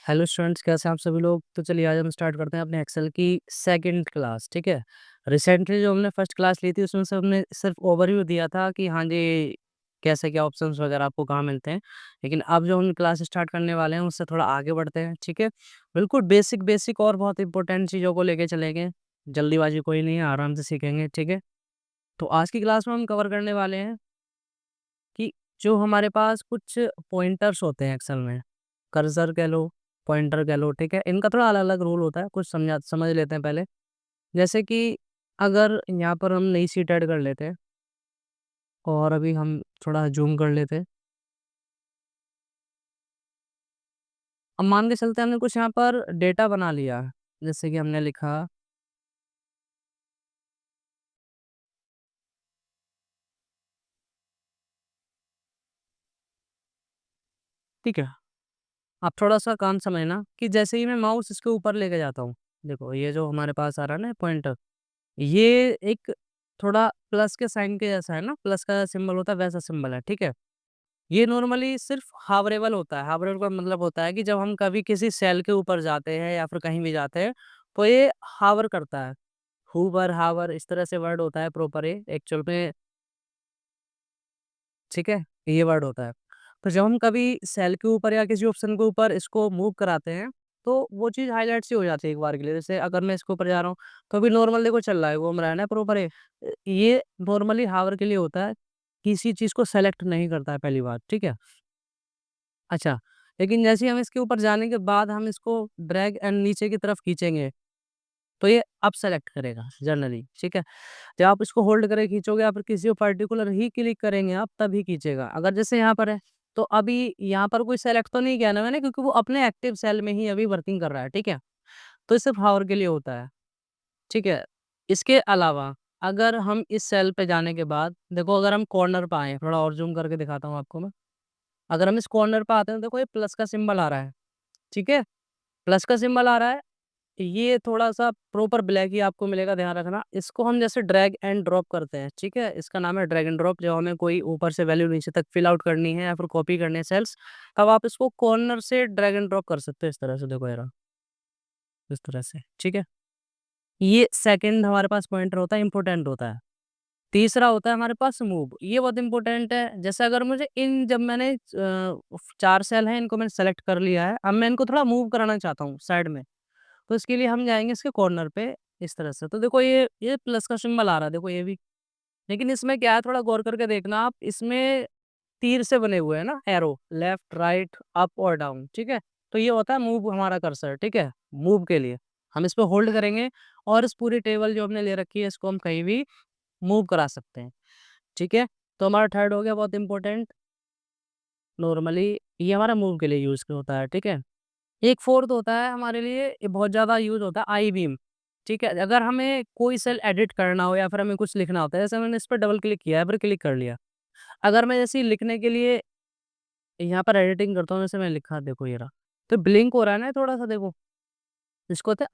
Hello students, कैसे हैं आप सभी लोग। तो चलिए आज हम स्टार्ट करते हैं अपने एक्सेल की सेकंड क्लास। ठीक है। रिसेंटली जो हमने फर्स्ट क्लास ली थी उसमें से हमने सिर्फ ओवरव्यू दिया था कि हाँ जी कैसे क्या ऑप्शंस वगैरह आपको कहाँ मिलते हैं। लेकिन अब जो हम क्लास स्टार्ट करने वाले हैं उससे थोड़ा आगे बढ़ते हैं। ठीक है। बिल्कुल बेसिक बेसिक और बहुत इंपॉर्टेंट चीज़ों को लेके चलेंगे। जल्दीबाजी कोई नहीं है, आराम से सीखेंगे। ठीक है। तो आज की क्लास में हम कवर करने वाले हैं कि जो हमारे पास कुछ पॉइंटर्स होते हैं एक्सेल में, कर्सर कह लो, पॉइंटर कह लो। ठीक है। इनका थोड़ा अलग-अलग रूल होता है, कुछ समझ लेते हैं पहले। जैसे कि अगर यहाँ पर हम नई शीट ऐड कर लेते हैं और अभी हम थोड़ा ज़ूम कर लेते हैं। अब मान के चलते हैं हमने कुछ यहाँ पर डेटा बना लिया, जैसे कि हमने लिखा, ठीक है। आप थोड़ा-सा काम समझना कि जैसे ही मैं माउस इसके ऊपर लेके जाता हूँ, देखो ये जो हमारे पास आ रहा है ना पॉइंटर, ये एक थोड़ा प्लस के साइन के जैसा है ना, प्लस का सिंबल होता है वैसा सिंबल है। ठीक है। ये नॉर्मली सिर्फ हावरेबल होता है। हावरेबल का मतलब होता है कि जब हम कभी किसी सेल के ऊपर जाते हैं या फिर कहीं भी जाते हैं, तो ये हावर करता है। हूवर, हावर इस तरह से वर्ड होता है प्रॉपर ये एक्चुअल में। ठीक है? ये वर्ड होता है। तो जब हम कभी सेल के ऊपर या किसी ऑप्शन के ऊपर इसको मूव कराते हैं, तो वो चीज़ हाइलाइट सी हो जाती है एक बार के लिए। जैसे अगर मैं इसके ऊपर जा रहा हूँ, तो अभी नॉर्मल देखो चल रहा है, घूम रहा है ना प्रॉपर ये। ये नॉर्मली हावर के लिए होता है, किसी चीज़ को सेलेक्ट नहीं करता है पहली बात। ठीक है? अच्छा, लेकिन जैसे ही हम इसके ऊपर जाने के बाद हम इसको ड्रैग एंड नीचे की तरफ खींचेंगे, तो ये अब सेलेक्ट करेगा जनरली। ठीक है? जब आप इसको होल्ड करके खींचोगे या फिर किसी पर्टिकुलर ही क्लिक करेंगे आप तभी खींचेगा। अगर जैसे यहाँ पर है, तो अभी यहाँ पर कोई सेलेक्ट तो नहीं किया ना मैंने, क्योंकि वो अपने एक्टिव सेल में ही अभी वर्किंग कर रहा है। ठीक है? तो ये सिर्फ हावर के लिए होता है। ठीक है? इसके अलावा अगर हम इस सेल पे जाने के बाद देखो, अगर हम कॉर्नर पे आएँ, थोड़ा और ज़ूम करके दिखाता हूँ आपको मैं। अगर हम इस कॉर्नर पे आते हैं तो देखो ये प्लस का सिंबल आ रहा है। ठीक है? प्लस का सिंबल आ रहा है, ये थोड़ा-सा प्रॉपर ब्लैक ही आपको मिलेगा, ध्यान रखना। इसको हम जैसे ड्रैग एंड ड्रॉप करते हैं, ठीक है? इसका नाम है ड्रैग एंड ड्रॉप। जब हमें कोई ऊपर से वैल्यू नीचे तक फिल आउट करनी है या फिर कॉपी करनी है सेल्स, तब आप इसको कॉर्नर से ड्रैग एंड ड्रॉप कर सकते हो इस तरह से, देखो ये रहा, इस तरह से, ठीक है? ये सेकंड हमारे पास पॉइंटर होता है, इम्पोर्टेंट होता है। तीसरा होता है हमारे पास मूव, ये बहुत इंपॉर्टेंट है। जैसे अगर मुझे जब मैंने 4 सेल हैं, इनको मैंने सेलेक्ट कर लिया है, अब मैं इनको थोड़ा मूव कराना चाहता हूँ साइड में। तो इसके लिए हम जाएँगे इसके कॉर्नर पे इस तरह से। तो देखो ये प्लस का सिंबल आ रहा है, देखो ये भी। लेकिन इसमें क्या है, थोड़ा गौर करके देखना आप, इसमें तीर से बने हुए हैं ना एरो, लेफ्ट, राइट, अप और डाउन, ठीक है? तो ये होता है मूव हमारा कर्सर, ठीक है? मूव के लिए हम इस पे होल्ड करेंगे और इस पूरी टेबल जो हमने ले रखी है इसको हम कहीं भी मूव करा सकते हैं, ठीक है? तो हमारा थर्ड हो गया बहुत इंपॉर्टेंट, नॉर्मली ये हमारा मूव के लिए यूज़ होता है, ठीक है? एक फोर्थ होता है हमारे लिए, ये बहुत ज़्यादा यूज़ होता है, आई बीम। ठीक है? अगर हमें कोई सेल एडिट करना हो या फिर हमें कुछ लिखना होता है, जैसे मैंने इस पे डबल क्लिक किया है, फिर क्लिक कर लिया। अगर मैं जैसे ही लिखने के लिए यहाँ पर एडिटिंग करता हूँ, जैसे मैंने लिखा देखो ये रहा, तो ब्लिंक हो रहा है ना थोड़ा-सा देखो, इसको कहते हैं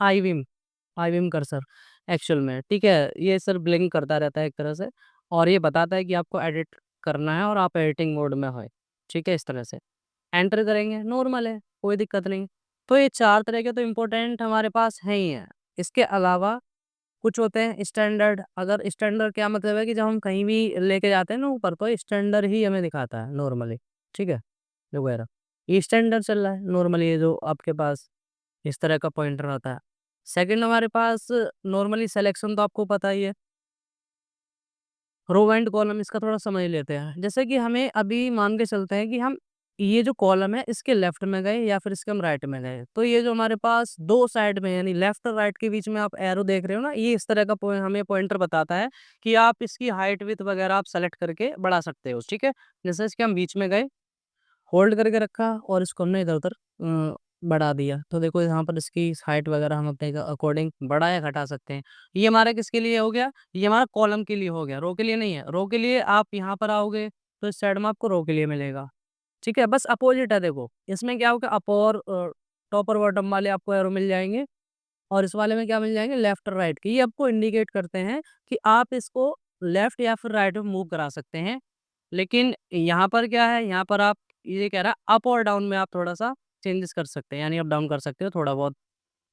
आई बीम कर्सर एक्चुअल में, ठीक है? ये सर ब्लिंक करता रहता है एक तरह से और ये बताता है कि आपको एडिट करना है और आप एडिटिंग मोड में हो, ठीक है? इस तरह से। एंटर करेंगे, नॉर्मल है, कोई दिक्कत नहीं। तो ये 4 तरह के तो इम्पोर्टेंट हमारे पास हैं ही हैं। इसके अलावा कुछ होते हैं स्टैंडर्ड। अगर स्टैंडर्ड क्या मतलब है कि जब हम कहीं भी लेके जाते हैं ना ऊपर, तो स्टैंडर्ड ही हमें दिखाता है नॉर्मली, ठीक है? वगैरह। ये स्टैंडर्ड चल रहा है नॉर्मली, ये जो आपके पास इस तरह का पॉइंटर आता है। सेकंड हमारे पास नॉर्मली सिलेक्शन तो आपको पता ही है। रो एंड कॉलम इसका थोड़ा समझ लेते हैं। जैसे कि हमें अभी मान के चलते हैं कि हम ये जो कॉलम है इसके लेफ्ट में गए या फिर इसके हम राइट में गए। तो ये जो हमारे पास 2 साइड में यानी लेफ्ट और राइट के बीच में आप एरो देख रहे हो ना, ये इस तरह का हमें पॉइंटर बताता है कि आप इसकी हाइट विड्थ वगैरह आप सेलेक्ट करके बढ़ा सकते हो, ठीक है? जैसे इसके हम बीच में गए, होल्ड करके रखा और इसको हमने इधर-उधर बढ़ा दिया। तो देखो यहाँ पर इसकी हाइट वगैरह हम अपने अकॉर्डिंग बढ़ा या घटा सकते हैं। ये हमारा किसके लिए हो गया? ये हमारा कॉलम के लिए हो गया, रो के लिए नहीं है। रो के लिए आप यहाँ पर आओगे तो इस साइड में आपको रो के लिए मिलेगा। ठीक है? बस अपोज़िट है देखो। इसमें क्या होगा, अप और टॉप और बॉटम वाले आपको एरो मिल जाएँगे और इस वाले में क्या मिल जाएँगे, लेफ्ट और राइट के। ये आपको इंडिकेट करते हैं कि आप इसको लेफ्ट या फिर राइट में मूव करा सकते हैं। लेकिन यहाँ पर क्या है, यहाँ पर आप ये कह रहा है अप और डाउन में आप थोड़ा-सा चेंजेस कर सकते हैं, यानी अप डाउन कर सकते हो थोड़ा बहुत।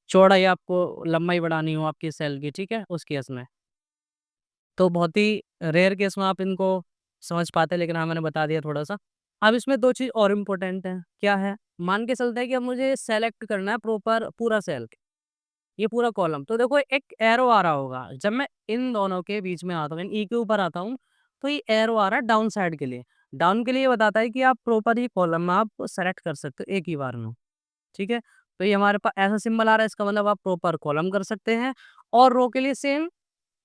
चौड़ाई आपको लंबाई बढ़ानी हो आपकी सेल की, ठीक है? उस केस में। तो बहुत ही रेयर केस में आप इनको समझ पाते हैं, लेकिन हाँ, मैंने बता दिया थोड़ा-सा। अब इसमें 2 चीज़ और इम्पोर्टेंट हैं, क्या है? मान के चलते हैं कि अब मुझे सेलेक्ट करना है प्रॉपर पूरा सेल, ये पूरा कॉलम। तो देखो एक एरो आ रहा होगा, जब मैं इन दोनों के बीच में आता हूँ, यानी ई के ऊपर आता हूँ, तो ये एरो आ रहा है डाउन साइड के लिए। डाउन के लिए ये बताता है कि आप प्रॉपर ही कॉलम आप सेलेक्ट कर सकते हो एक ही बार में, ठीक है? तो ये हमारे पास ऐसा सिंबल आ रहा है, इसका मतलब आप प्रॉपर कॉलम कर सकते हैं। और रो के लिए सेम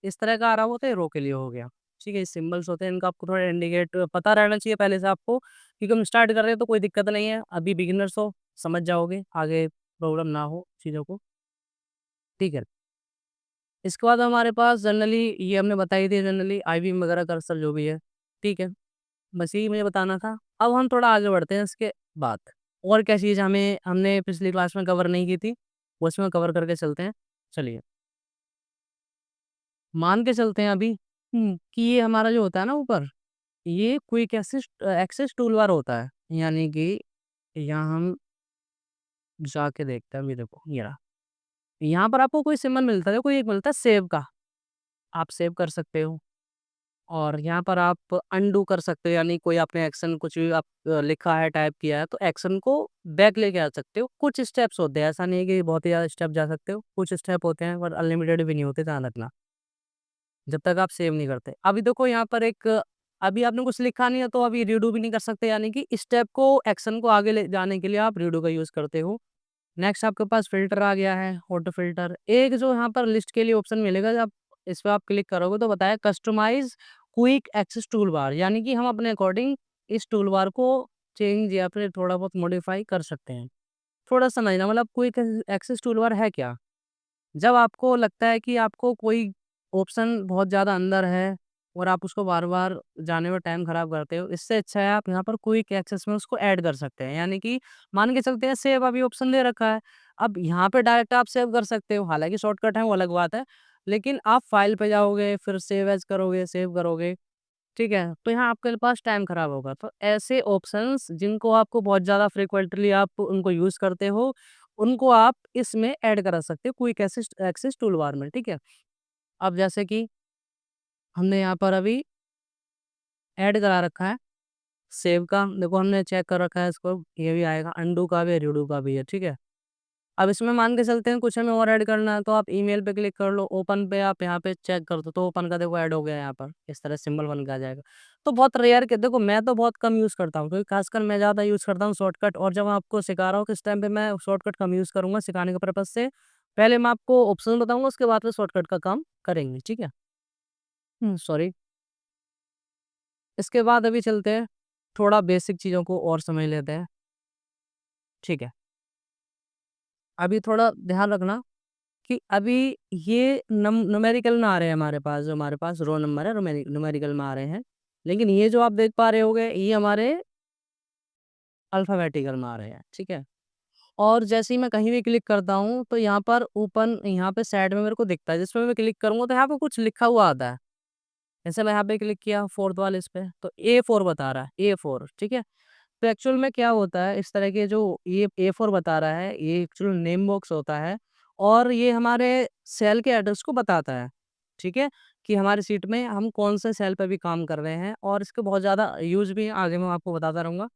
इस तरह का आ रहा होता है, रो के लिए हो गया। ठीक है? ये सिंबल्स होते हैं, इनका आपको थोड़ा इंडिकेट पता रहना चाहिए पहले से आपको, क्योंकि हम स्टार्ट कर रहे हैं तो कोई दिक्कत नहीं है। अभी बिगिनर्स हो, समझ जाओगे, आगे प्रॉब्लम ना हो चीज़ों को, ठीक है? इसके बाद हमारे पास जनरली ये हमने बता ही दिया, जनरली आईबीएम वगैरह कर्सर जो भी है, ठीक है? बस यही मुझे बताना था। अब हम थोड़ा आगे बढ़ते हैं इसके बाद। और क्या चीज़ हमने पिछली क्लास में कवर नहीं की थी, वो इसमें कवर करके चलते हैं। चलिए, मान के चलते हैं अभी कि ये हमारा जो होता है ना ऊपर, ये क्विक एक्सेस टूलबार होता है। यानी कि यहाँ हम जाके देखते हैं, अभी देखो ये रहा। यहाँ पर आपको कोई सिंबल मिलता है, देखो एक मिलता है सेव का, आप सेव कर सकते हो। और यहाँ पर आप अनडू कर सकते हो, यानी कोई आपने एक्शन कुछ भी आप लिखा है, टाइप किया है, तो एक्शन को बैक लेके आ सकते हो। कुछ स्टेप्स होते हैं, ऐसा नहीं है कि बहुत ही ज़्यादा स्टेप जा सकते हो। कुछ स्टेप होते हैं पर अनलिमिटेड भी नहीं होते, ध्यान रखना, जब तक आप सेव नहीं करते। अभी देखो यहाँ पर अभी आपने कुछ लिखा नहीं है, तो अभी रीडू भी नहीं कर सकते, यानी कि स्टेप को, एक्शन को आगे ले जाने के लिए आप रीडू का यूज़ करते हो। नेक्स्ट आपके पास फ़िल्टर आ गया है, ऑटो फ़िल्टर। एक जो यहाँ पर लिस्ट के लिए ऑप्शन मिलेगा, जब इस पे आप क्लिक करोगे तो बताया कस्टमाइज़ क्विक एक्सेस टूलबार, यानी कि हम अपने अकॉर्डिंग इस टूलबार को चेंज या फिर थोड़ा बहुत मॉडिफ़ाई कर सकते हैं। थोड़ा समझना, मतलब क्विक एक्सेस टूलबार है क्या? जब आपको लगता है कि आपको कोई ऑप्शन बहुत ज़्यादा अंदर है और आप उसको बार-बार जाने में टाइम ख़राब करते हो, इससे अच्छा है आप यहाँ पर क्विक एक्सेस में उसको ऐड कर सकते हैं। यानी कि मान के चलते हैं सेव अभी ऑप्शन दे रखा है, अब यहाँ पे डायरेक्ट आप सेव कर सकते हो, हालाँकि शॉर्टकट है वो अलग बात है, लेकिन आप फाइल पे जाओगे, फिर सेव एज़ करोगे, सेव करोगे, ठीक है? तो यहाँ आपके पास टाइम ख़राब होगा। तो ऐसे ऑप्शंस जिनको आपको बहुत ज़्यादा फ्रीक्वेंटली आप उनको यूज़ करते हो, उनको आप इसमें ऐड करा सकते हो क्विक एक्सेस टूलबार में, ठीक है? अब जैसे कि हमने यहाँ पर अभी ऐड करा रखा है सेव का, देखो हमने चेक कर रखा है इसको, ये भी आएगा, अनडू का भी है, रीडू का भी है, ठीक है? अब इसमें मान के चलते हैं कुछ हमें और ऐड करना है, तो आप ईमेल पे क्लिक कर लो, ओपन पे आप यहाँ पे चेक कर दो, तो ओपन का देखो ऐड हो गया यहाँ पर, इस तरह सिंबल बन के आ जाएगा। तो बहुत रेयर के देखो, मैं तो बहुत कम यूज़ करता हूँ, क्योंकि खासकर मैं ज़्यादा यूज़ करता हूँ शॉर्टकट, और जब मैं आपको सिखा रहा हूँ किस टाइम पे मैं शॉर्टकट कम यूज़ करूँगा सिखाने के पर्पज़ से। पहले मैं आपको ऑप्शन बताऊँगा, उसके बाद में शॉर्टकट का काम करेंगे, ठीक है? सॉरी। इसके बाद अभी चलते हैं, थोड़ा बेसिक चीज़ों को और समझ लेते हैं, ठीक है? अभी थोड़ा ध्यान रखना कि अभी ये न्यूमेरिकल में आ रहे हैं हमारे पास, जो हमारे पास रो नंबर है न्यूमेरिकल में आ रहे हैं। लेकिन ये जो आप देख पा रहे होगे, ये हमारे अल्फ़ाबेटिकल में आ रहे हैं, ठीक है? और जैसे ही मैं कहीं भी क्लिक करता हूँ, तो यहाँ पर ओपन, यहाँ पे साइड में मेरे को दिखता है, जिसपे मैं क्लिक करूँगा तो यहाँ पे कुछ लिखा हुआ आता है। जैसे मैं यहाँ पे क्लिक किया 4th वाले इस पे, तो A4 बता रहा है, A4, ठीक है? तो एक्चुअल में क्या होता है, इस तरह के जो ये A4 बता रहा है, ये एक्चुअल नेम बॉक्स होता है, और ये हमारे सेल के एड्रेस को बताता है, ठीक है? कि हमारी शीट में हम कौन से सेल पे भी काम कर रहे हैं, और इसके बहुत ज़्यादा यूज़ भी हैं, आगे मैं आपको बताता रहूँगा,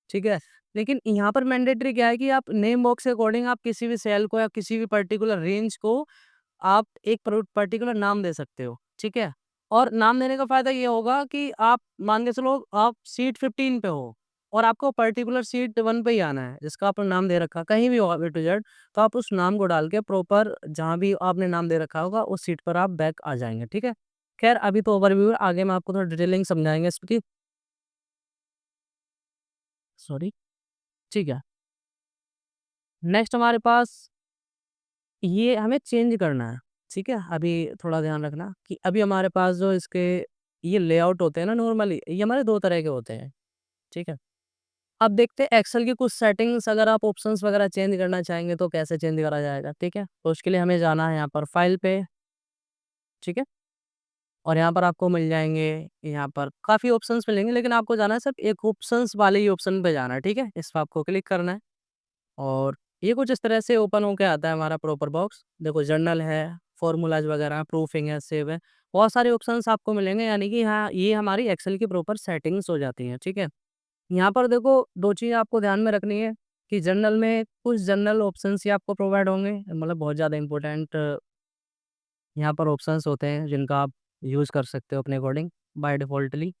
ठीक है? लेकिन यहाँ पर मैंडेटरी क्या है कि आप नेम बॉक्स के अकॉर्डिंग आप किसी भी सेल को या किसी भी पर्टिकुलर रेंज को आप एक पर्टिकुलर नाम दे सकते हो, ठीक है? और नाम देने का फ़ायदा ये होगा कि आप मान के चलो आप सीट 15 पे हो और आपको पर्टिकुलर सीट 1 पे ही आना है, जिसका आपने नाम दे रखा है, कहीं भी हो ए टू ज़ेड, तो आप उस नाम को डाल के प्रॉपर जहाँ भी आपने नाम दे रखा होगा, उस सीट पर आप बैक आ जाएँगे, ठीक है? ख़ैर अभी तो ओवरव्यू है, आगे मैं आपको थोड़ा डिटेलिंग समझाएँगे इसकी, सॉरी, ठीक है। नेक्स्ट हमारे पास ये हमें चेंज करना है, ठीक है? अभी थोड़ा ध्यान रखना कि अभी हमारे पास जो इसके ये लेआउट होते हैं ना नॉर्मली, ये हमारे 2 तरह के होते हैं, ठीक है? अब देखते हैं एक्सेल की कुछ सेटिंग्स, अगर आप ऑप्शंस वगैरह चेंज करना चाहेंगे तो कैसे चेंज करा जाएगा, ठीक है? तो उसके लिए हमें जाना है यहाँ पर फाइल पे, ठीक है? और यहाँ पर आपको मिल जाएँगे, यहाँ पर काफ़ी ऑप्शंस मिलेंगे, लेकिन आपको जाना है सिर्फ़ एक ऑप्शंस वाले ही ऑप्शन पे जाना है, ठीक है? इस पे आपको क्लिक करना है। और ये कुछ इस तरह से ओपन होके आता है हमारा प्रॉपर बॉक्स। देखो जर्नल है, फ़ॉर्मूलाज़ वगैरह, प्रूफिंग है, सेव है, बहुत सारे ऑप्शंस आपको मिलेंगे, यानी कि हाँ, ये हमारी एक्सेल की प्रॉपर सेटिंग्स हो जाती हैं, ठीक है? यहाँ पर देखो 2 चीज़ आपको ध्यान में रखनी है कि जर्नल में कुछ जर्नल ऑप्शंस ही आपको प्रोवाइड होंगे, मतलब बहुत ज़्यादा इम्पोर्टेंट यहाँ पर ऑप्शंस होते हैं जिनका आप यूज़ कर सकते हो अपने अकॉर्डिंग बाय डिफ़ॉल्टली।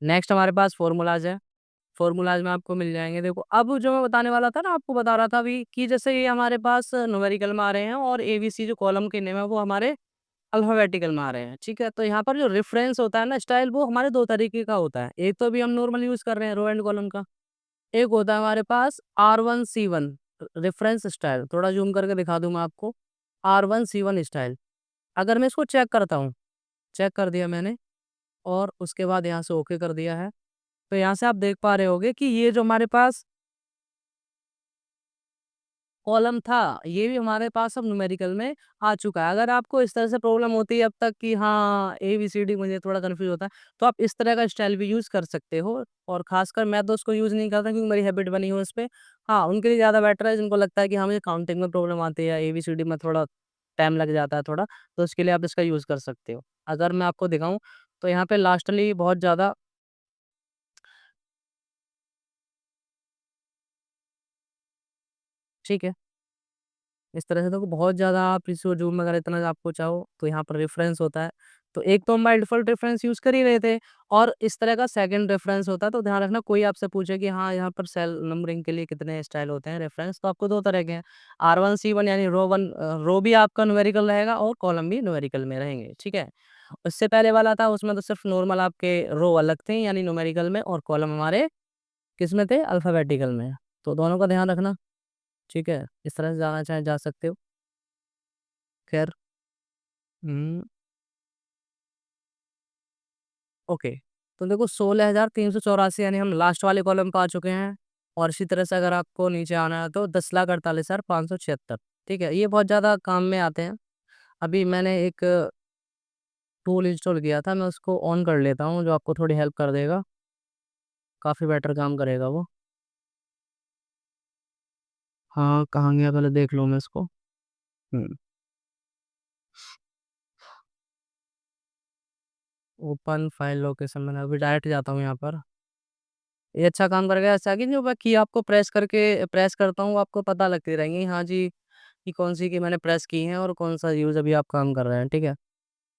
नेक्स्ट हमारे पास फ़ॉर्मूलाज़ है। फ़ॉर्मूलाज़ में आपको मिल जाएँगे। देखो अब जो मैं बताने वाला था ना, आपको बता रहा था अभी कि जैसे ये हमारे पास न्यूमेरिकल में आ रहे हैं और एबीसी जो कॉलम के नेम है वो हमारे अल्फ़ाबेटिकल में आ रहे हैं, ठीक है? तो यहाँ पर जो रेफ़रेंस होता है ना स्टाइल, वो हमारे 2 तरीके का होता है। एक तो अभी हम नॉर्मल यूज़ कर रहे हैं रो एंड कॉलम का। एक होता है हमारे पास R1C1 रेफ़रेंस स्टाइल। थोड़ा ज़ूम करके दिखा दूँ मैं आपको। R1C1 style. अगर मैं इसको चेक करता हूँ, चेक कर दिया मैंने और उसके बाद यहाँ से ओके कर दिया है। तो यहाँ से आप देख पा रहे होंगे कि ये जो हमारे पास कॉलम था, ये भी हमारे पास अब न्यूमेरिकल में आ चुका है। अगर आपको इस तरह से प्रॉब्लम होती है अब तक कि हाँ, एबीसीडी मुझे थोड़ा कन्फ्यूज़ होता है, तो आप इस तरह का स्टाइल भी यूज़ कर सकते हो और ख़ासकर मैं तो उसको यूज़ नहीं करता क्योंकि मेरी हैबिट बनी है उस पे। हाँ, उनके लिए ज़्यादा बेटर है जिनको लगता है कि हाँ, मुझे काउंटिंग में प्रॉब्लम आती है या एबीसीडी में थोड़ा टाइम लग जाता है थोड़ा, तो उसके लिए आप इसका यूज़ कर सकते हो। अगर मैं आपको दिखाऊँ, तो यहाँ पे लास्टली बहुत ज़्यादा ठीक है। इस तरह से देखो बहुत ज़्यादा आप इसको ज़ूम वगैरह इतना आपको चाहो तो यहाँ पर रेफ़रेंस होता है। तो एक तो हम बाय डिफ़ॉल्ट रेफ़रेंस यूज़ कर ही रहे थे और इस तरह का सेकंड रेफ़रेंस होता है, तो ध्यान रखना कोई आपसे पूछे कि हाँ, यहाँ पर सेल नंबरिंग के लिए कितने स्टाइल होते हैं रेफ़रेंस, तो आपको 2 तरह के हैं। R1C1 यानी रो भी आपका न्यूमेरिकल रहेगा और कॉलम भी न्यूमेरिकल में रहेंगे, ठीक है? उससे पहले वाला था उसमें तो सिर्फ़ नॉर्मल आपके रो अलग थे यानी न्यूमेरिकल में और कॉलम हमारे किसमें थे? अल्फ़ाबेटिकल में। तो दोनों का ध्यान रखना, ठीक है? इस तरह से जाना चाहे जा सकते हो। ख़ैर हुँ, ओके। तो देखो 16,384 यानी हम लास्ट वाले कॉलम पे आ चुके हैं और इसी तरह से अगर आपको नीचे आना है तो 10,48,576 ठीक है? ये बहुत ज़्यादा काम में आते हैं। अभी मैंने एक टूल इंस्टॉल किया था, मैं उसको ऑन कर लेता हूँ जो आपको थोड़ी हेल्प कर देगा। काफ़ी बेटर काम करेगा वो। हाँ, कहाँ गया पहले देख लूँ मैं इसको। हुँ, ओपन फाइल लोकेशन मैंने अभी डायरेक्ट जाता हूँ यहाँ पर। ये अच्छा काम करेगा ऐसा कि जो मैं की आपको प्रेस करता हूँ आपको पता लगती रहेंगी हाँ जी, कि कौन-सी की मैंने प्रेस की है और कौन-सा यूज़ अभी आप काम कर रहे हैं, ठीक है?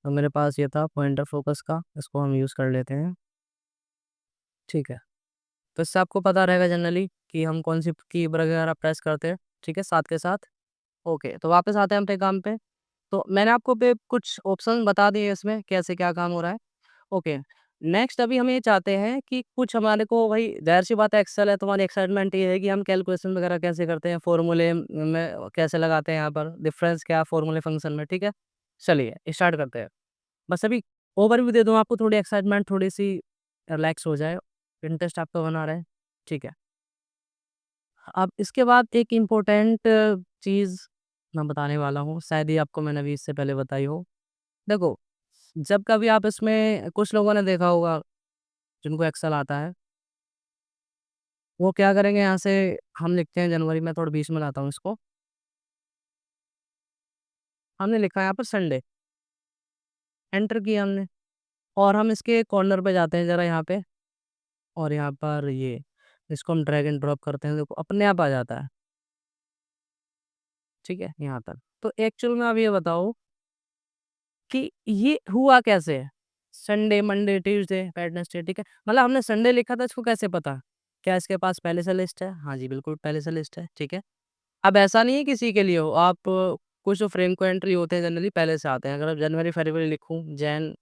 तो मेरे पास ये था पॉइंटर फ़ोकस का, इसको हम यूज़ कर लेते हैं, ठीक है? तो इससे आपको पता रहेगा जनरली कि हम कौन-सी की वगैरह प्रेस करते हैं, ठीक है? साथ के साथ ओके, तो वापस आते हैं अपने काम पे। तो मैंने आपको पे कुछ ऑप्शन बता दिए इसमें कैसे क्या काम हो रहा है। ओके, नेक्स्ट अभी हम ये चाहते हैं कि कुछ हमारे को भाई ज़ाहिर-सी बात है एक्सेल है तो हमारी एक्साइटमेंट ये है कि हम कैलकुलेशन वगैरह कैसे करते हैं, फ़ॉर्मूले में कैसे लगाते हैं यहाँ पर, डिफरेंस क्या है फ़ॉर्मूले फंक्शन में, ठीक है? चलिए स्टार्ट करते हैं। बस अभी ओवरव्यू दे दूँ आपको थोड़ी एक्साइटमेंट थोड़ी-सी रिलैक्स हो जाए, इंटरेस्ट आपका बना रहे, ठीक है? अब इसके बाद एक इम्पोर्टेंट चीज़ मैं बताने वाला हूँ, शायद ये आपको मैंने अभी इससे पहले बताई हो। देखो, जब कभी आप इसमें कुछ लोगों ने देखा होगा जिनको एक्सेल आता है, वो क्या करेंगे यहाँ से हम लिखते हैं जनवरी में थोड़ा बीच में लाता हूँ इसको, हमने लिखा है यहाँ पर संडे, एंटर किया हमने और हम इसके कॉर्नर पे जाते हैं ज़रा यहाँ पे और यहाँ पर ये इसको हम ड्रैग एंड ड्रॉप करते हैं, देखो अपने आप आ जाता है, ठीक है? यहाँ तक। तो एक्चुअल में आप ये बताओ कि ये हुआ कैसे है? संडे, मंडे, ट्यूसडे, वेडनेसडे ठीक है? मतलब हमने संडे लिखा था इसको कैसे पता? क्या इसके पास पहले से लिस्ट है? हाँ जी, बिल्कुल पहले से लिस्ट है, ठीक है? अब ऐसा नहीं है किसी के लिए हो, आप कुछ जो फ्रीक्वेंटली होते हैं जनरली पहले से आते हैं। अगर आप जनवरी, फरवरी लिखूँ, जैन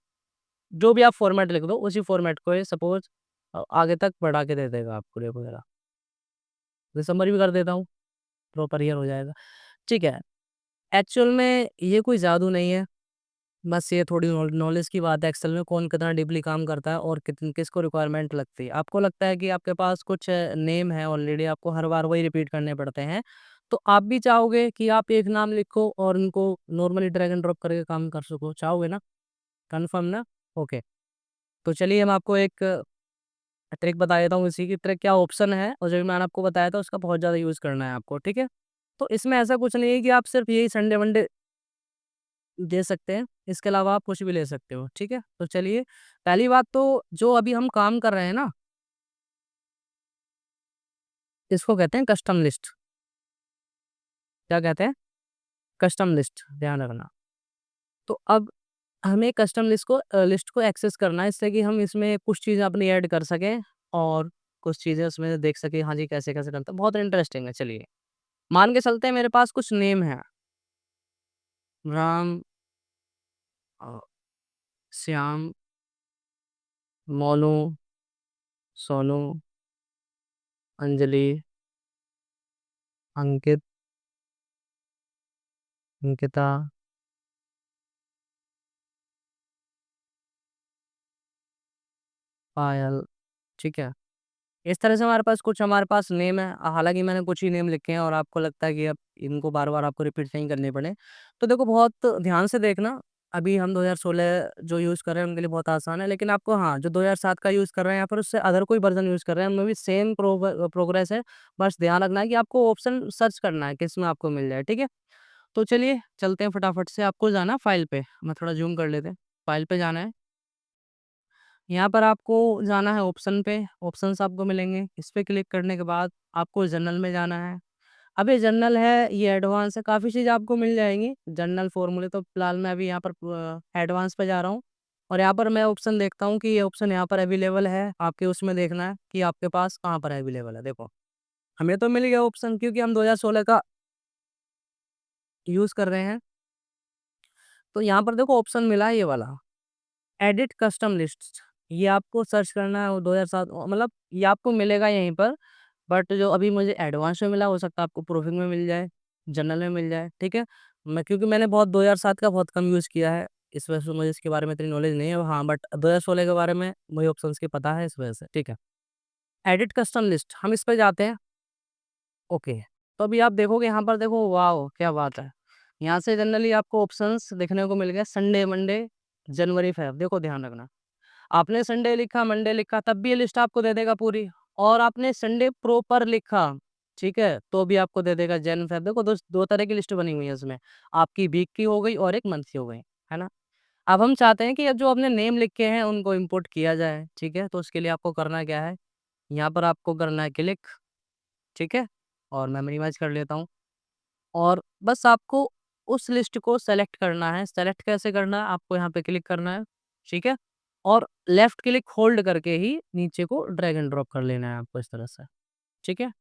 जो भी आप फॉर्मेट लिख दो, उसी फॉर्मेट को ये सपोज़ आगे तक बढ़ा के दे देगा आपको देखो ज़रा। दिसंबर भी कर देता हूँ, प्रॉपर ईयर हो जाएगा। ठीक है, एक्चुअल में ये कोई जादू नहीं है। बस ये थोड़ी नॉलेज की बात है एक्सेल में कौन कितना डीपली काम करता है और कितन किसको रिक्वायरमेंट लगती है। आपको लगता है कि आपके पास कुछ नेम है ऑलरेडी आपको हर बार वही रिपीट करने पड़ते हैं। तो आप भी चाहोगे कि आप एक नाम लिखो और उनको नॉर्मली ड्रैग एंड ड्रॉप करके काम कर सको, चाहोगे ना? कन्फर्म ना? ओके। तो चलिए हम आपको एक ट्रिक बता देता हूँ इसी की। ट्रिक क्या ऑप्शन है और जो भी मैंने आपको बताया था उसका बहुत ज़्यादा यूज़ करना है आपको, ठीक है? तो इसमें ऐसा कुछ नहीं है कि आप सिर्फ़ यही संडे-वनडे दे सकते हैं, इसके अलावा आप कुछ भी ले सकते हो, ठीक है? तो चलिए, पहली बात तो जो अभी हम काम कर रहे हैं ना, इसको कहते हैं कस्टम लिस्ट। क्या कहते हैं? कस्टम लिस्ट, ध्यान रखना। तो अब हमें कस्टम लिस्ट को एक्सेस करना है, इससे कि हम इसमें कुछ चीज़ें अपनी ऐड कर सकें और कुछ चीज़ें उसमें देख सकें, हाँ जी, कैसे-कैसे करते हैं। बहुत इंटरेस्टिंग है, चलिए। मान के चलते हैं मेरे पास कुछ नेम है, राम, अ, श्याम, मोनू, सोनू, अंजलि, अंकित, अंकिता, पायल, ठीक है? इस तरह से हमारे पास नेम है। हालाँकि मैंने कुछ ही नेम लिखे हैं और आपको लगता है कि अब इनको बार-बार आपको रिपीट नहीं करने पड़े। तो देखो बहुत ध्यान से देखना, अभी हम 2016 जो यूज़ कर रहे हैं उनके लिए बहुत आसान है, लेकिन आपको हाँ, जो 2007 का यूज़ कर रहे हैं या फिर उससे अदर कोई वर्ज़न यूज़ कर रहे हैं, उनमें भी सेम प्रोग्रेस है। बस ध्यान रखना है कि आपको ऑप्शन सर्च करना है, किसमें आपको मिल जाए, ठीक है? तो चलिए चलते हैं फटाफट से, आपको जाना है फ़ाइल पे, मैं थोड़ा ज़ूम कर लेते हैं। फ़ाइल पे जाना है। यहाँ पर आपको जाना है ऑप्शन पे, ऑप्शंस आपको मिलेंगे। इस पे क्लिक करने के बाद आपको जनरल में जाना है। अब ये जनरल है, ये एडवांस है, काफ़ी चीज़ आपको मिल जाएँगी। जनरल फ़ॉर्मूले तो फिलहाल मैं अभी यहाँ पर एडवांस पे जा रहा हूँ और यहाँ पर मैं ऑप्शन देखता हूँ कि ये ऑप्शन यहाँ पर अवेलेबल है। आपके उसमें देखना है कि आपके पास कहाँ पर अवेलेबल है। देखो, हमें तो मिल गया ऑप्शन क्योंकि हम 2016 का यूज़ कर रहे हैं। तो यहाँ पर देखो ऑप्शन मिला है ये वाला। एडिट कस्टम लिस्ट्स, ये आपको सर्च करना है, वो 2007 मतलब ये आपको मिलेगा यहीं पर, बट जो अभी मुझे एडवांस में मिला हो सकता है आपको प्रूफिंग में मिल जाए, जनरल में मिल जाए, ठीक है? मैं क्योंकि मैंने बहुत 2007 का बहुत कम यूज़ किया है, इस वजह से मुझे इसके बारे में इतनी नॉलेज नहीं है। हाँ, बट 2016 के बारे में मुझे ऑप्शंस की पता है इस वजह से, ठीक है? एडिट कस्टम लिस्ट, हम इस पे जाते हैं, ओके। तो अभी आप देखोगे यहाँ पर, देखो वॉव! क्या बात है। यहाँ से जनरली आपको ऑप्शंस देखने को मिल गए, संडे, मंडे, जनवरी, फ़ेब, देखो ध्यान रखना। आपने संडे लिखा, मंडे लिखा, तब भी ये लिस्ट आपको दे देगा पूरी, और आपने संडे प्रॉपर लिखा, ठीक है? तो भी आपको दे देगा जन, फ़ेब, देखो 2 तरह की लिस्ट बनी हुई है इसमें। आपकी वीक की हो गई और एक मंथ की हो गई, है ना? अब हम चाहते हैं कि अब जो आपने नेम लिखे हैं उनको इम्पोर्ट किया जाए, ठीक है? तो उसके लिए आपको करना क्या है, यहाँ पर आपको करना है क्लिक, ठीक है? और मैं मिनिमाइज़ कर लेता हूँ और बस आपको उस लिस्ट को सेलेक्ट करना है। सेलेक्ट कैसे करना है? आपको यहाँ पे क्लिक करना है, ठीक है? और लेफ्ट क्लिक होल्ड करके ही नीचे को ड्रैग एंड ड्रॉप कर लेना है आपको इस तरह से, ठीक है?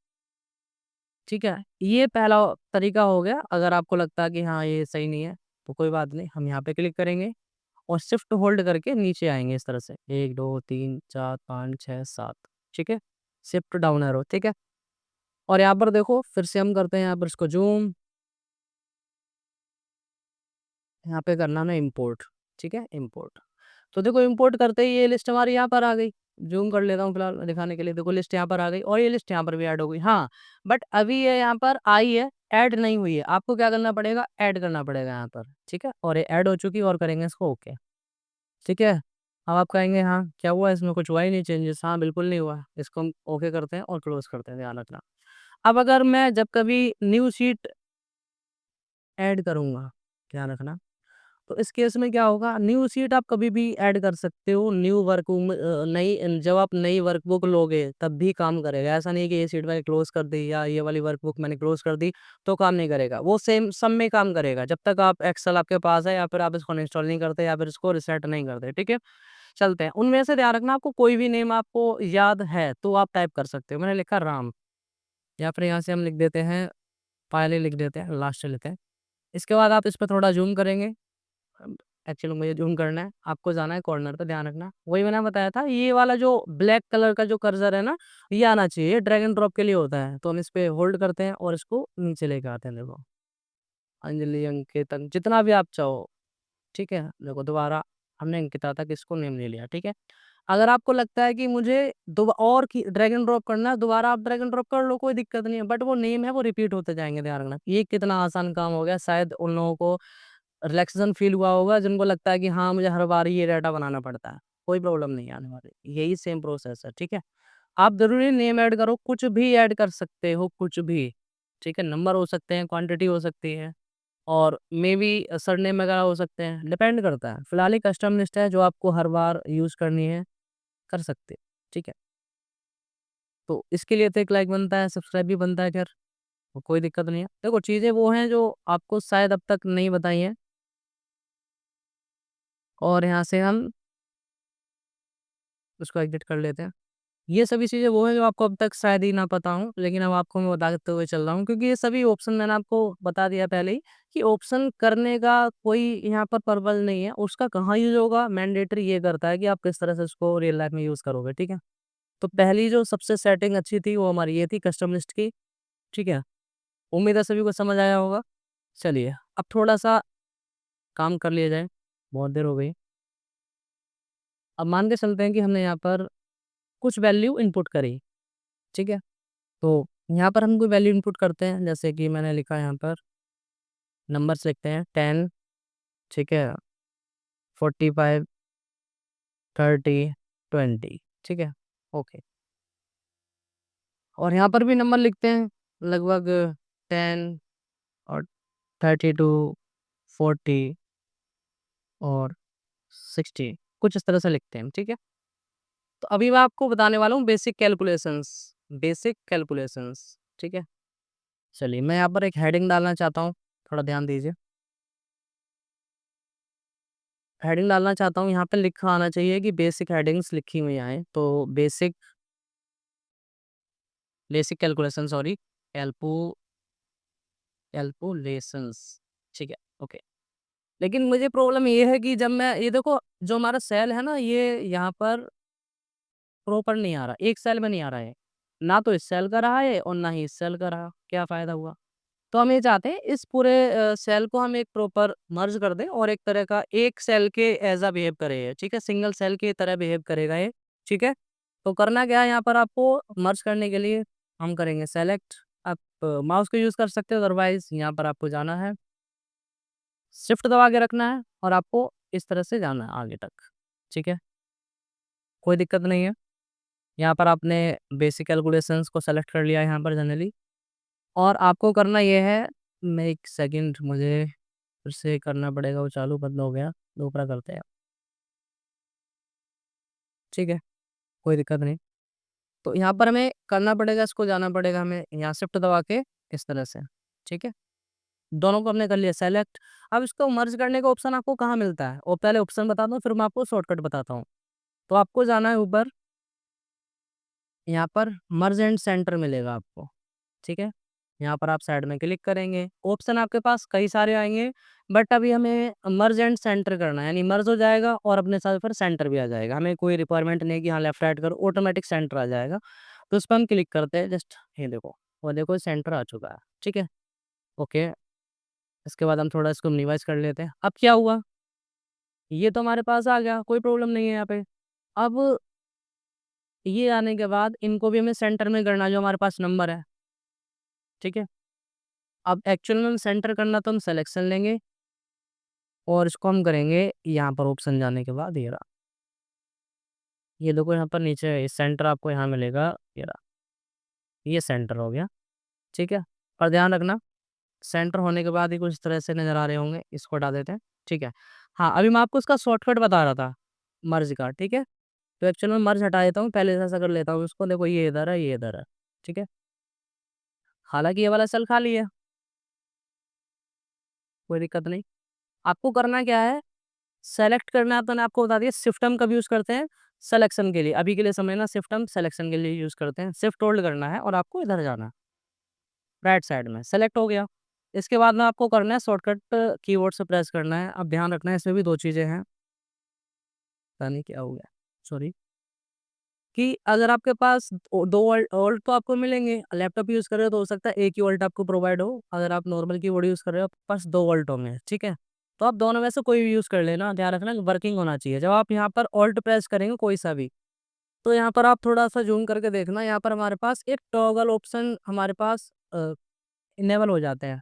ठीक है? ये पहला तरीका हो गया। अगर आपको लगता है कि हाँ, ये सही नहीं है, तो कोई बात नहीं, हम यहाँ पे क्लिक करेंगे और शिफ्ट होल्ड करके नीचे आएँगे इस तरह से। 1, 2, 3, 4, 5, 6, 7, ठीक है? शिफ्ट डाउन एरो, ठीक है? और यहाँ पर देखो फिर से हम करते हैं यहाँ पर इसको ज़ूम, यहाँ पे करना है इम्पोर्ट, ठीक है? इम्पोर्ट। तो देखो इम्पोर्ट करते ही ये लिस्ट हमारी यहाँ पर आ गई। ज़ूम कर लेता हूँ फिलहाल दिखाने के लिए, देखो लिस्ट यहाँ पर आ गई और ये लिस्ट यहाँ पर भी ऐड हो गई। हाँ, बट अभी ये यहाँ पर आई है, ऐड नहीं हुई है। आपको क्या करना पड़ेगा? ऐड करना पड़ेगा यहाँ पर, ठीक है? और ये ऐड हो चुकी है और करेंगे इसको ओके, ठीक है? अब आप कहेंगे हाँ, क्या हुआ इसमें, कुछ हुआ ही नहीं चेंजेस? हाँ, बिल्कुल नहीं हुआ। इसको हम ओके करते हैं और क्लोज़ करते हैं, ध्यान रखना। अब अगर मैं जब कभी न्यू शीट ऐड करूँगा, ध्यान रखना, तो इस केस में क्या होगा, न्यू शीट आप कभी भी ऐड कर सकते हो, न्यू नई जब आप नई वर्कबुक लोगे तब भी काम करेगा। ऐसा नहीं है कि ये शीट मैंने क्लोज़ कर दी या ये वाली वर्कबुक मैंने क्लोज़ कर दी तो काम नहीं करेगा। वो सेम सब में काम करेगा जब तक आप एक्सेल आपके पास है या फिर आप इसको इंस्टॉल नहीं करते या फिर इसको रीसेट नहीं करते, ठीक है? चलते हैं, उनमें से ध्यान रखना आपको कोई भी नेम आपको याद है तो आप टाइप कर सकते हो। मैंने लिखा राम या फिर यहाँ से हम लिख देते हैं, फाइल लिख देते हैं, लास्ट से लेते हैं। इसके बाद आप इस पे थोड़ा ज़ूम करेंगे। एक्चुअली मुझे ज़ूम करना है, आपको जाना है कॉर्नर पे, ध्यान रखना। वही मैंने बताया था, ये वाला जो ब्लैक कलर का जो कर्सर है ना, ये आना चाहिए, ये ड्रैग एंड ड्रॉप के लिए होता है। तो हम इस पे होल्ड करते हैं और इसको नीचे लेके आते हैं, देखो। अंजलि, अंकितन, जितना भी आप चाहो, ठीक है? देखो दोबारा हमने अंकिता तक इसको नेम ले लिया, ठीक है? अगर आपको लगता है कि मुझे और की ड्रैग एंड ड्रॉप करना है, दोबारा आप ड्रैग एंड ड्रॉप कर लो, कोई दिक्कत नहीं है। बट वो नेम है वो रिपीट होते जाएँगे, ध्यान रखना। ये कितना आसान काम हो गया, शायद उन लोगों को रिलैक्सेशन फ़ील हुआ होगा जिनको लगता है कि हाँ, मुझे हर बार ये डाटा बनाना पड़ता है। कोई प्रॉब्लम नहीं आने वाली। यही सेम प्रोसेस है, ठीक है? आप ज़रूरी नेम ऐड करो, कुछ भी ऐड कर सकते हो, कुछ भी, ठीक है? नंबर हो सकते हैं, क्वांटिटी हो सकती है और मेबी सरनेम वगैरह हो सकते हैं, डिपेंड करता है। फिलहाल ये कस्टम लिस्ट है जो आपको हर बार यूज़ करनी है, कर सकते हैं, ठीक है? तो इसके लिए तो एक लाइक बनता है, सब्सक्राइब भी बनता है खैर, तो कोई दिक्कत नहीं है। देखो चीज़ें वो हैं जो आपको शायद अब तक नहीं बताई हैं और यहाँ से हम उसको एग्ज़िट कर लेते हैं। ये सभी चीज़ें वो हैं जो आपको अब तक शायद ही ना पता हों, लेकिन अब आपको मैं बताते हुए चल रहा हूँ क्योंकि ये सभी ऑप्शन मैंने आपको बता दिया पहले ही कि ऑप्शन करने का कोई यहाँ पर पर्पज़ नहीं है। उसका कहाँ यूज़ होगा मैंडेटरी ये करता है कि आप किस तरह से उसको रियल लाइफ़ में यूज़ करोगे, ठीक है? तो पहली जो सबसे सेटिंग अच्छी थी वो हमारी ये थी कस्टम लिस्ट की, ठीक है? उम्मीद है सभी को समझ आया होगा। चलिए, अब थोड़ा-सा काम कर लिया जाए, बहुत देर हो गई। अब मान के चलते हैं कि हमने यहाँ पर कुछ वैल्यू इनपुट करी, ठीक है? तो यहाँ पर हम कोई वैल्यू इनपुट करते हैं, जैसे कि मैंने लिखा यहाँ पर नंबर्स लिखते हैं 10 ठीक है, 45, 30, 20 ठीक है? ओके और यहाँ पर भी नंबर लिखते हैं लगभग 10 और 32, 40 और 60 कुछ इस तरह से लिखते हैं, ठीक है? तो अभी मैं आपको बताने वाला हूँ बेसिक कैलकुलेशंस, ठीक है? चलिए, मैं यहाँ पर एक हेडिंग डालना चाहता हूँ, थोड़ा ध्यान दीजिए। हेडिंग डालना चाहता हूँ, यहाँ पे लिखा आना चाहिए कि बेसिक हेडिंग्स लिखी हुई आएँ, तो बेसिक कैलकुलेशन सॉरी, कैलकु कैलकुलेशंस ठीक है, ओके। लेकिन मुझे प्रॉब्लम ये है कि जब मैं ये देखो जो हमारा सेल है ना, ये यहाँ पर प्रॉपर नहीं आ रहा, एक सेल में नहीं आ रहा है। ना तो इस सेल का रहा है और ना ही इस सेल का रहा, क्या फ़ायदा हुआ? तो हम ये चाहते हैं इस पूरे सेल को हम एक प्रॉपर मर्ज कर दें और एक तरह का एक सेल के ऐज़ अ बिहेव करे ये, ठीक है? सिंगल सेल की तरह बिहेव करेगा ये, ठीक है? तो करना क्या है यहाँ पर आपको मर्ज करने के लिए हम करेंगे सेलेक्ट, आप माउस का यूज़ कर सकते हो अदरवाइज़ यहाँ पर आपको जाना है, शिफ्ट दबा के रखना है और आपको इस तरह से जाना है आगे तक, ठीक है? कोई दिक्कत नहीं है। यहाँ पर आपने बेसिक कैलकुलेशंस को सेलेक्ट कर लिया है यहाँ पर जनरली और आपको करना ये है, मैं 1 सेकंड मुझे फिर से करना पड़ेगा, वो चालू बंद हो गया, दूसरा करते हैं, ठीक है? कोई दिक्कत नहीं। तो यहाँ पर हमें करना पड़ेगा, इसको जाना पड़ेगा हमें यहाँ शिफ्ट दबा के इस तरह से, ठीक है? दोनों को हमने कर लिया सेलेक्ट। अब इसको मर्ज करने का ऑप्शन आपको कहाँ मिलता है? और पहले ऑप्शन बताता हूँ, फिर मैं आपको शॉर्टकट बताता हूँ। तो आपको जाना है ऊपर, यहाँ पर मर्ज एंड सेंटर मिलेगा आपको, ठीक है? यहाँ पर आप साइड में क्लिक करेंगे, ऑप्शन आपके पास कई सारे आएँगे, बट अभी हमें मर्ज एंड सेंटर करना है, यानी मर्ज हो जाएगा और अपने साथ फिर सेंटर भी आ जाएगा। हमें कोई रिक्वायरमेंट नहीं है कि हाँ, लेफ्ट राइट करो, ऑटोमेटिक सेंटर आ जाएगा। तो उस पे हम क्लिक करते हैं जस्ट ये देखो, और देखो सेंटर आ चुका है, ठीक है? ओके, इसके बाद हम थोड़ा इसको मिनिमाइज़ कर लेते हैं। अब क्या हुआ? ये तो हमारे पास आ गया, कोई प्रॉब्लम नहीं है यहाँ पे। अब ये आने के बाद इनको भी हमें सेंटर में करना है जो हमारे पास नंबर है, ठीक है? अब एक्चुअल में सेंटर करना तो हम सिलेक्शन लेंगे और इसको हम करेंगे यहाँ पर ऑप्शन जाने के बाद ये रहा। ये देखो यहाँ पर नीचे सेंटर आपको यहाँ मिलेगा, ये रहा। ये सेंटर हो गया, ठीक है? और ध्यान रखना सेंटर होने के बाद ही कुछ इस तरह से नज़र आ रहे होंगे, इसको हटा देते हैं, ठीक है? हाँ, अभी मैं आपको इसका शॉर्टकट बता रहा था, मर्ज का, ठीक है? तो एक्चुअल में मर्ज हटा देता हूँ, पहले ऐसा कर लेता हूँ इसको, देखो ये इधर है, ये इधर है, ठीक है? हालाँकि ये वाला सेल खाली है, कोई दिक्कत नहीं। आपको करना क्या है, सेलेक्ट करना है तो मैंने आपको बता दिया शिफ्ट हम कब यूज़ करते हैं, सिलेक्शन के लिए। अभी के लिए समझना शिफ्ट हम सिलेक्शन के लिए यूज़ करते हैं। शिफ्ट होल्ड करना है और आपको इधर जाना है, राइट साइड में, सेलेक्ट हो गया। इसके बाद में आपको करना है शॉर्टकट कीबोर्ड से प्रेस करना है। अब ध्यान रखना है इसमें भी 2 चीज़ें हैं, पता नहीं क्या हो गया, सॉरी। कि अगर आपके पास 2 ऑल्ट तो आपको मिलेंगे, लैपटॉप यूज़ कर रहे हो तो हो सकता है एक ही ऑल्ट आपको प्रोवाइड हो। अगर आप नॉर्मल कीबोर्ड यूज़ कर रहे हो, आपके पास 2 ऑल्ट होंगे, ठीक है? तो आप दोनों में से कोई भी यूज़ कर लेना, ध्यान रखना वर्किंग होना चाहिए। जब आप यहाँ पर ऑल्ट प्रेस करेंगे कोई सा भी, तो यहाँ पर आप थोड़ा-सा ज़ूम करके देखना, यहाँ पर हमारे पास एक टॉगल ऑप्शन हमारे पास इनेबल हो जाते हैं।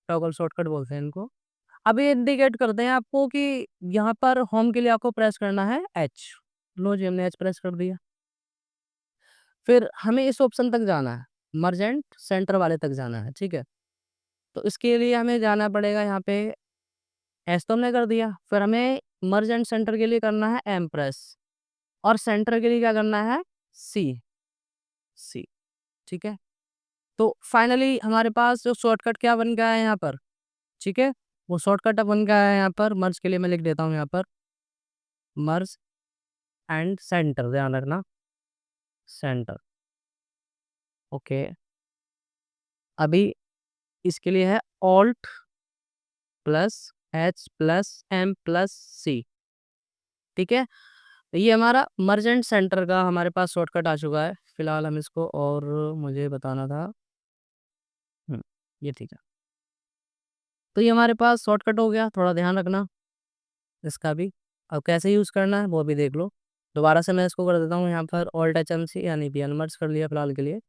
टॉगल शॉर्टकट बोलते हैं इनको। अब ये इंडिकेट करते हैं आपको कि यहाँ पर होम के लिए आपको प्रेस करना है एच। लो जी, हमने एच प्रेस कर दिया। फिर हमें इस ऑप्शन तक जाना है, मर्ज एंड सेंटर वाले तक जाना है, ठीक है? तो इसके लिए हमें जाना पड़ेगा यहाँ पे, एस तो हमने कर दिया, फिर हमें मर्ज एंड सेंटर के लिए करना है एम प्रेस, और सेंटर के लिए क्या करना है, सी, सी, ठीक है? तो फाइनली हमारे पास जो शॉर्टकट क्या बन गया है यहाँ पर, ठीक है? वो शॉर्टकट अब बन गया है यहाँ पर, मर्ज के लिए मैं लिख देता हूँ यहाँ पर, मर्ज एंड सेंटर, ध्यान रखना, सेंटर, ओके। अभी इसके लिए है alt plus H plus M plus C, ठीक है? तो ये हमारा मर्ज एंड सेंटर का हमारे पास शॉर्टकट आ चुका है। फिलहाल हम इसको, और मुझे बताना था, हम्म, ये ठीक है। तो ये हमारे पास शॉर्टकट हो गया, थोड़ा ध्यान रखना इसका भी। अब कैसे यूज़ करना है वो भी देख लो। दोबारा से मैं इसको कर देता हूँ यहाँ पर ऑल्ट एच एम सी, यानी कि अनमर्ज कर लिया फिलहाल के लिए,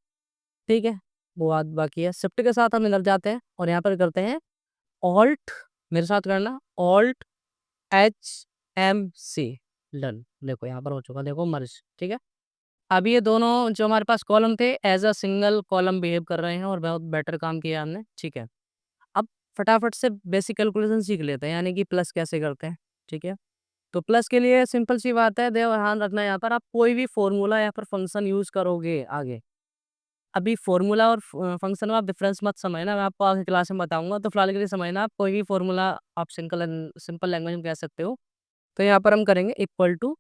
ठीक है? वो बात बाकी है। शिफ्ट के साथ हम इधर जाते हैं और यहाँ पर करते हैं ऑल्ट, मेरे साथ करना, alt H M C, done. देखो यहाँ पर हो चुका, देखो मर्ज, ठीक है? अब ये दोनों जो हमारे पास कॉलम थे as a single column behave कर रहे हैं और बहुत बेटर काम किया हमने, ठीक है? अब फटाफट से बेसिक कैलकुलेशन सीख लेते हैं, यानी कि प्लस कैसे करते हैं, ठीक है? तो प्लस के लिए सिंपल सी बात है, ध्यान रखना, यहाँ पर आप कोई भी फॉर्मूला या फिर फंक्शन यूज करोगे आगे, अभी फॉर्मूला और फंक्शन में आप डिफरेंस मत समझना, मैं आपको आगे क्लास में बताऊंगा। तो फिलहाल के लिए समझना, आप कोई भी फॉर्मूला आप सिंपल सिंपल लैंग्वेज में कह सकते हो। तो यहाँ पर हम करेंगे इक्वल टू,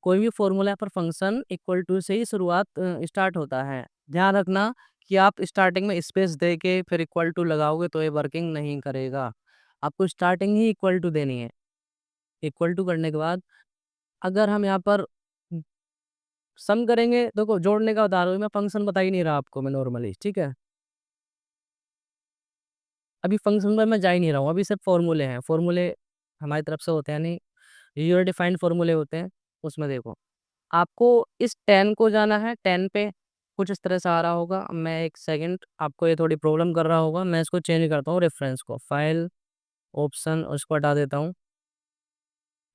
कोई भी फॉर्मूला पर फंक्शन इक्वल टू से ही शुरुआत स्टार्ट होता है। ध्यान रखना कि आप स्टार्टिंग में स्पेस दे के फिर इक्वल टू लगाओगे तो ये वर्किंग नहीं करेगा। आपको स्टार्टिंग ही इक्वल टू देनी है। इक्वल टू करने के बाद अगर हम यहाँ पर सम करेंगे, देखो जोड़ने का बता रहा हूँ मैं, फंक्शन बता ही नहीं रहा आपको मैं नॉर्मली, ठीक है? अभी फंक्शन में मैं जा ही नहीं रहा हूँ, अभी सिर्फ फॉर्मूले हैं। फॉर्मूले हमारी तरफ से होते हैं, नहीं यूजर डिफाइंड फॉर्मूले होते हैं। उसमें देखो आपको इस 10 को जाना है, 10 पे कुछ इस तरह से आ रहा होगा। मैं एक सेकंड, आपको ये थोड़ी प्रॉब्लम कर रहा होगा, मैं इसको चेंज करता हूँ, रेफरेंस को, फाइल, ऑप्शन, उसको हटा देता हूँ।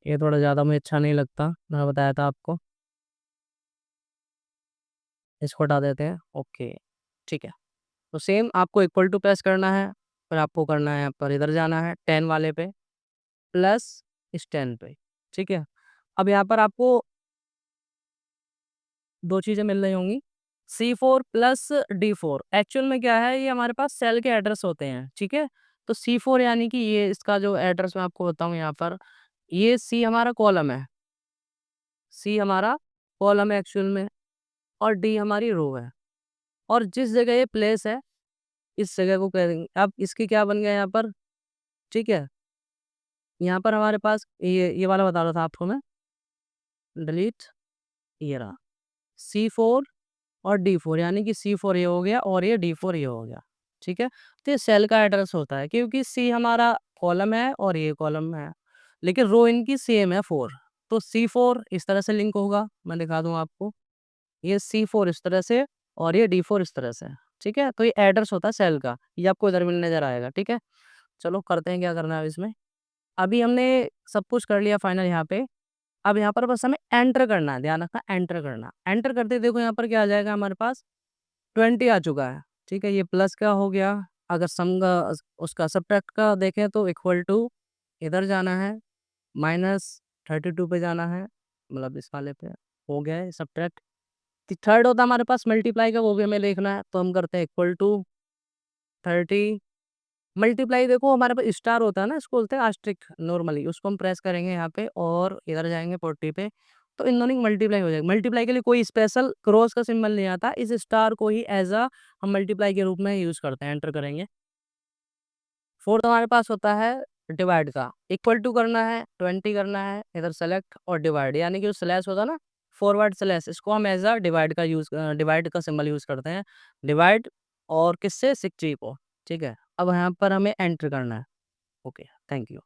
ये थोड़ा ज़्यादा मुझे अच्छा नहीं लगता, मैं बताया था आपको, इसको हटा देते हैं, ओके, ठीक है? तो सेम आपको इक्वल टू प्रेस करना है, फिर आपको करना है यहाँ पर, इधर जाना है 10 वाले पे, प्लस इस 10 पे, ठीक है? अब यहाँ पर आपको दो चीज़ें मिल रही होंगी, C4 प्लस D4, एक्चुअल में क्या है, ये हमारे पास सेल के एड्रेस होते हैं, ठीक है? तो C4 यानी कि ये इसका जो एड्रेस मैं आपको बताऊँ यहाँ पर, ये C हमारा कॉलम है, C हमारा कॉलम है एक्चुअल में, और D हमारी रो है, और जिस जगह ये प्लेस है इस जगह को कह देंगे। अब इसकी क्या बन गया यहाँ पर, ठीक है? यहाँ पर हमारे पास ये वाला बता रहा था आपको मैं, डिलीट, ये रहा C4 और D4, यानी कि C4 ये हो गया और ये D4 ये हो गया, ठीक है? तो ये सेल का एड्रेस होता है, क्योंकि C हमारा कॉलम है और ये कॉलम है, लेकिन रो इनकी सेम है 4। तो C4 इस तरह से लिंक होगा, मैं दिखा दूँ आपको, ये C4 इस तरह से और ये D4 इस तरह से, ठीक है? तो ये एड्रेस होता है सेल का, ये आपको इधर मिलने नज़र आएगा, ठीक है? चलो करते हैं क्या करना है अब इसमें। अभी हमने सब कुछ कर लिया फाइनल यहाँ पे। अब यहाँ पर बस हमें एंटर करना है, ध्यान रखना, एंटर करना। एंटर करते ही देखो यहाँ पर क्या आ जाएगा हमारे पास, 20 आ चुका है, ठीक है? ये प्लस का हो गया। अगर सम का उसका सब्ट्रैक्ट का देखें तो इक्वल टू, इधर जाना है, -32 पे जाना है, मतलब इस वाले पे हो गया है सब्ट्रैक्ट। थर्ड होता है हमारे पास मल्टीप्लाई का, वो भी हमें देखना है, तो हम करते हैं इक्वल टू 30 मल्टीप्लाई। देखो हमारे पास स्टार होता है ना, इसको बोलते हैं आस्ट्रिक नॉर्मली, उसको हम प्रेस करेंगे यहाँ पे और इधर जाएंगे 40 पे, तो इन दोनों की मल्टीप्लाई हो जाएगी। मल्टीप्लाई के लिए कोई स्पेशल क्रॉस का सिंबल नहीं आता, इस स्टार को ही एज अ हम मल्टीप्लाई के रूप में यूज करते हैं। एंटर करेंगे। फोर्थ हमारे पास होता है डिवाइड का, इक्वल टू करना है, 20 करना है, इधर सेलेक्ट और डिवाइड, यानी कि जो स्लैश होता है ना, फॉरवर्ड स्लैश, इसको हम एज अ डिवाइड का यूज, डिवाइड का सिंबल यूज करते हैं। डिवाइड और किससे, 60 को, ठीक है? अब यहाँ पर हमें एंटर करना है, ओके, थैंक यू,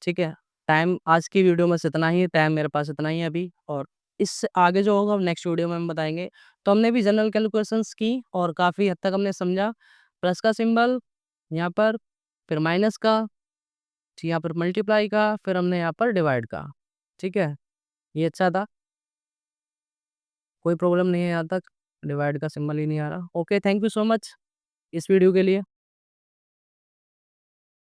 ठीक है? टाइम आज की वीडियो में इतना ही, टाइम मेरे पास इतना ही है अभी, और इससे आगे जो होगा नेक्स्ट वीडियो में हम बताएंगे। तो हमने भी जनरल कैलकुलेशंस की और काफ़ी हद तक हमने समझा, प्लस का सिंबल यहाँ पर, फिर माइनस का, यहाँ पर मल्टीप्लाई का, फिर हमने यहाँ पर डिवाइड का, ठीक है? ये अच्छा था। कोई प्रॉब्लम नहीं है यहाँ तक, डिवाइड का सिंबल ही नहीं आ रहा। Okay, thank you so much इस वीडियो के लिए।